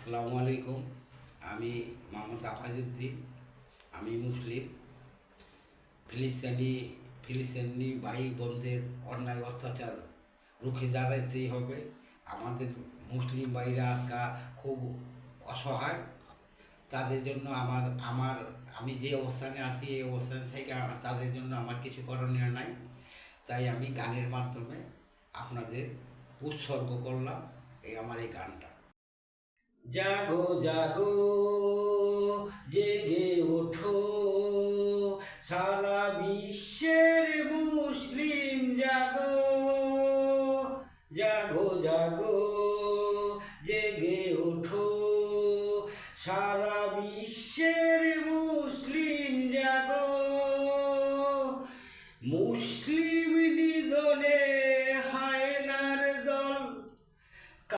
আসসালামু আলাইকুম। আমি মোহাম্মদ আফাজউদ্দিন। আমি মুসলিম। ফিলিস্তিনি ফিলিস্তিনি ভাই বোনদের অন্যায় অত্যাচার রুখে দাঁড়াতেই হবে। আমাদের মুসলিম ভাইরা আজকা খুব অসহায়। তাদের জন্য আমার আমার আমি যে অবস্থানে আছি এই অবস্থান থেকে তাদের জন্য আমার কিছু করণীয় নাই। তাই আমি গানের মাধ্যমে আপনাদের উৎসর্গ করলাম আমার এই গানটা। জাগো জাগো জেগে ওঠো, সারা বিশ্বের মুসলিম জাগো। জাগো জাগো জেগে ওঠো,